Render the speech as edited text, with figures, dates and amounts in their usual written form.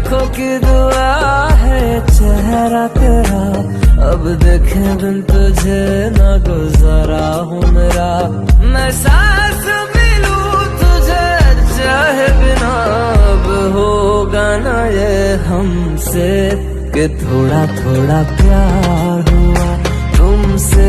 लाखों की दुआ है चेहरा तेरा अब देखे बिन तुझे न गुजारा हूँ मेरा। मैं सांस भी लूं तुझे चाहे बिना अब होगा ना ये हमसे कि थोड़ा थोड़ा प्यार हुआ तुमसे।